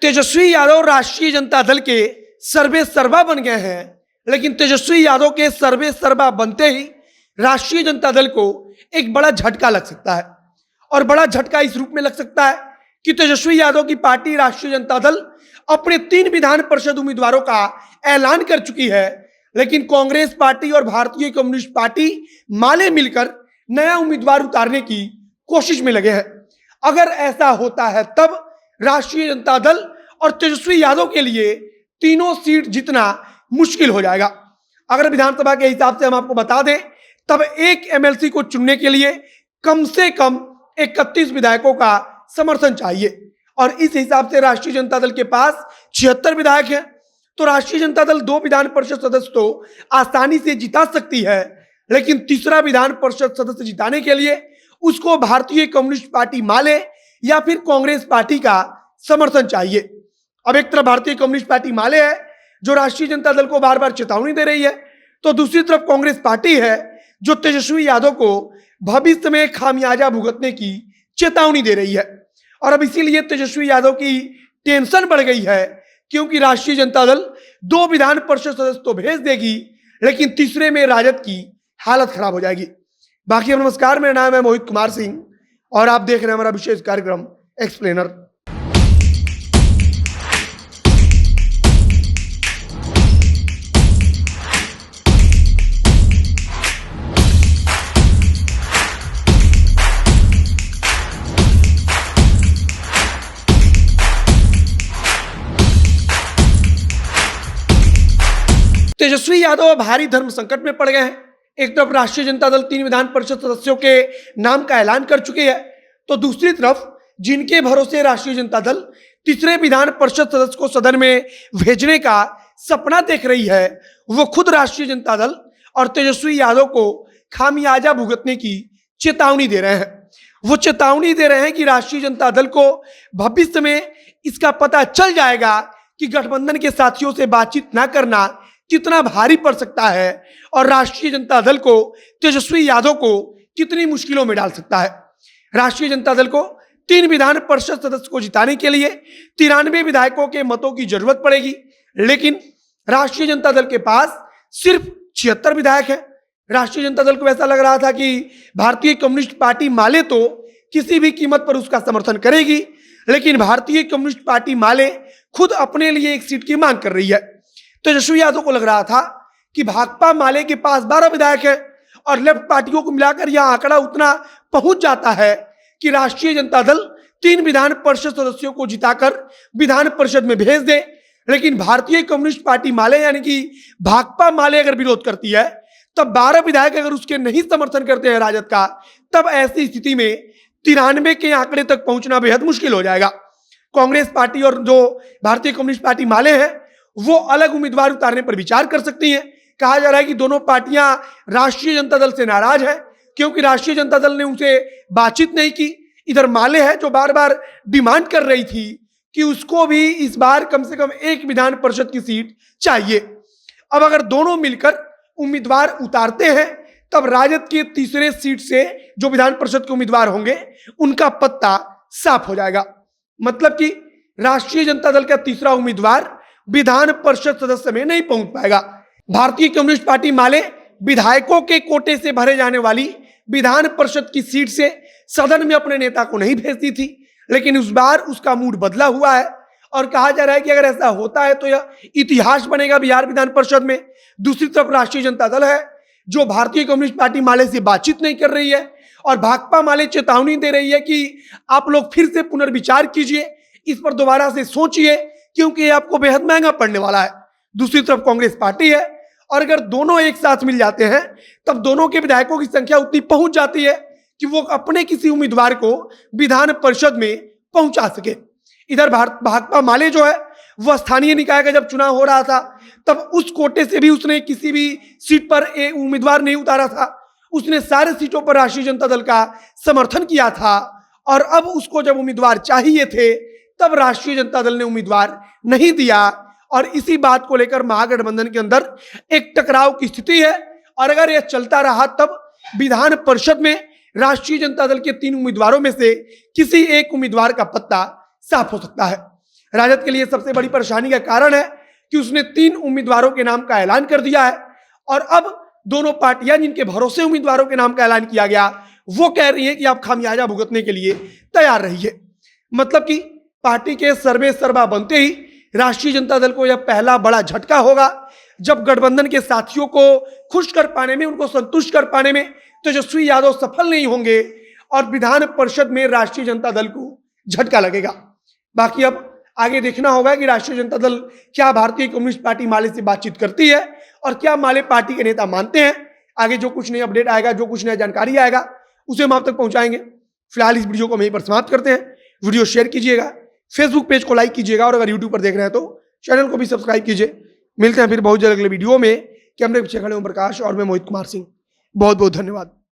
तेजस्वी यादव राष्ट्रीय जनता दल के सर्वे सर्वा बन गए हैं, लेकिन तेजस्वी यादव के सर्वे सर्वा बनते ही राष्ट्रीय जनता दल को एक बड़ा झटका लग सकता है। और बड़ा झटका इस रूप में लग सकता है कि तेजस्वी यादव की पार्टी राष्ट्रीय जनता दल अपने 3 विधान परिषद उम्मीदवारों का ऐलान कर चुकी है, लेकिन कांग्रेस पार्टी और भारतीय कम्युनिस्ट पार्टी माले मिलकर नया उम्मीदवार उतारने की कोशिश में लगे हैं। अगर ऐसा होता है तब राष्ट्रीय जनता दल और तेजस्वी यादव के लिए तीनों सीट जीतना मुश्किल हो जाएगा। अगर विधानसभा के हिसाब से हम आपको बता दें, तब एक एमएलसी को चुनने के लिए कम से कम 31 विधायकों का समर्थन चाहिए, और इस हिसाब से राष्ट्रीय जनता दल के पास 76 विधायक हैं। तो राष्ट्रीय जनता दल 2 विधान परिषद सदस्य तो आसानी से जिता सकती है, लेकिन तीसरा विधान परिषद सदस्य जिताने के लिए उसको भारतीय कम्युनिस्ट पार्टी माले या फिर कांग्रेस पार्टी का समर्थन चाहिए। अब एक तरफ भारतीय कम्युनिस्ट पार्टी माले है जो राष्ट्रीय जनता दल को बार बार चेतावनी दे रही है, तो दूसरी तरफ कांग्रेस पार्टी है जो तेजस्वी यादव को भविष्य में खामियाजा भुगतने की चेतावनी दे रही है। और अब इसीलिए तेजस्वी यादव की टेंशन बढ़ गई है, क्योंकि राष्ट्रीय जनता दल 2 विधान परिषद सदस्य तो भेज देगी, लेकिन तीसरे में राजद की हालत खराब हो जाएगी। बाकी नमस्कार, मेरा नाम है मोहित कुमार सिंह और आप देख रहे हैं हमारा विशेष कार्यक्रम एक्सप्लेनर। तेजस्वी यादव भारी धर्म संकट में पड़ गए हैं। एक तरफ राष्ट्रीय जनता दल 3 विधान परिषद सदस्यों के नाम का ऐलान कर चुकी है, तो दूसरी तरफ जिनके भरोसे राष्ट्रीय जनता दल तीसरे विधान परिषद सदस्य को सदन में भेजने का सपना देख रही है, वो खुद राष्ट्रीय जनता दल और तेजस्वी यादव को खामियाजा भुगतने की चेतावनी दे रहे हैं। वो चेतावनी दे रहे हैं कि राष्ट्रीय जनता दल को भविष्य में इसका पता चल जाएगा कि गठबंधन के साथियों से बातचीत ना करना कितना भारी पड़ सकता है और राष्ट्रीय जनता दल को, तेजस्वी यादव को कितनी मुश्किलों में डाल सकता है। राष्ट्रीय जनता दल को 3 विधान परिषद सदस्य को जिताने के लिए 93 विधायकों के मतों की जरूरत पड़ेगी, लेकिन राष्ट्रीय जनता दल के पास सिर्फ 76 विधायक हैं। राष्ट्रीय जनता दल को ऐसा लग रहा था कि भारतीय कम्युनिस्ट पार्टी माले तो किसी भी कीमत पर उसका समर्थन करेगी, लेकिन भारतीय कम्युनिस्ट पार्टी माले खुद अपने लिए एक सीट की मांग कर रही है। तेजस्वी यादव को लग रहा था कि भाकपा माले के पास 12 विधायक हैं और लेफ्ट पार्टियों को मिलाकर यह आंकड़ा उतना पहुंच जाता है कि राष्ट्रीय जनता दल 3 विधान परिषद सदस्यों को जिताकर विधान परिषद में भेज दे, लेकिन भारतीय कम्युनिस्ट पार्टी माले यानी कि भाकपा माले अगर विरोध करती है, तब 12 विधायक अगर उसके नहीं समर्थन करते हैं राजद का, तब ऐसी स्थिति में 93 के आंकड़े तक पहुंचना बेहद मुश्किल हो जाएगा। कांग्रेस पार्टी और जो भारतीय कम्युनिस्ट पार्टी माले हैं वो अलग उम्मीदवार उतारने पर विचार कर सकती हैं। कहा जा रहा है कि दोनों पार्टियां राष्ट्रीय जनता दल से नाराज है, क्योंकि राष्ट्रीय जनता दल ने उनसे बातचीत नहीं की। इधर माले है जो बार बार डिमांड कर रही थी कि उसको भी इस बार कम से कम 1 विधान परिषद की सीट चाहिए। अब अगर दोनों मिलकर उम्मीदवार उतारते हैं, तब राजद के तीसरे सीट से जो विधान परिषद के उम्मीदवार होंगे उनका पत्ता साफ हो जाएगा। मतलब कि राष्ट्रीय जनता दल का तीसरा उम्मीदवार विधान परिषद सदस्य में नहीं पहुंच पाएगा। भारतीय कम्युनिस्ट पार्टी माले विधायकों के कोटे से भरे जाने वाली विधान परिषद की सीट से सदन में अपने नेता को नहीं भेजती थी, लेकिन उस बार उसका मूड बदला हुआ है और कहा जा रहा है कि अगर ऐसा होता है तो यह इतिहास बनेगा बिहार विधान परिषद में। दूसरी तरफ राष्ट्रीय जनता दल है जो भारतीय कम्युनिस्ट पार्टी माले से बातचीत नहीं कर रही है और भाकपा माले चेतावनी दे रही है कि आप लोग फिर से पुनर्विचार कीजिए, इस पर दोबारा से सोचिए, क्योंकि ये आपको बेहद महंगा पड़ने वाला है। दूसरी तरफ कांग्रेस पार्टी है और अगर दोनों एक साथ मिल जाते हैं, तब दोनों के विधायकों की संख्या उतनी पहुंच जाती है कि वो अपने किसी उम्मीदवार को विधान परिषद में पहुंचा सके। इधर भाकपा माले जो है वह स्थानीय निकाय का जब चुनाव हो रहा था, तब उस कोटे से भी उसने किसी भी सीट पर उम्मीदवार नहीं उतारा था। उसने सारे सीटों पर राष्ट्रीय जनता दल का समर्थन किया था और अब उसको जब उम्मीदवार चाहिए थे, तब राष्ट्रीय जनता दल ने उम्मीदवार नहीं दिया और इसी बात को लेकर महागठबंधन के अंदर एक टकराव की स्थिति है। और अगर यह चलता रहा, तब विधान परिषद में राष्ट्रीय जनता दल के 3 उम्मीदवारों में से किसी एक उम्मीदवार का पत्ता साफ हो सकता है। राजद के लिए सबसे बड़ी परेशानी का कारण है कि उसने 3 उम्मीदवारों के नाम का ऐलान कर दिया है और अब दोनों पार्टियां जिनके भरोसे उम्मीदवारों के नाम का ऐलान किया गया वो कह रही है कि आप खामियाजा भुगतने के लिए तैयार रहिए। मतलब कि पार्टी के सर्वे सर्वा बनते ही राष्ट्रीय जनता दल को यह पहला बड़ा झटका होगा जब गठबंधन के साथियों को खुश कर पाने में, उनको संतुष्ट कर पाने में तेजस्वी यादव सफल नहीं होंगे और विधान परिषद में राष्ट्रीय जनता दल को झटका लगेगा। बाकी अब आगे देखना होगा कि राष्ट्रीय जनता दल क्या भारतीय कम्युनिस्ट पार्टी माले से बातचीत करती है और क्या माले पार्टी के नेता मानते हैं। आगे जो कुछ नई अपडेट आएगा, जो कुछ नया जानकारी आएगा, उसे हम आप तक पहुंचाएंगे। फिलहाल इस वीडियो को हम यहीं पर समाप्त करते हैं। वीडियो शेयर कीजिएगा, फेसबुक पेज को लाइक कीजिएगा और अगर यूट्यूब पर देख रहे हैं तो चैनल को भी सब्सक्राइब कीजिए। मिलते हैं फिर बहुत जल्द अगले वीडियो में। कैमरे पीछे खड़े ओम प्रकाश और मैं मोहित कुमार सिंह। बहुत बहुत धन्यवाद।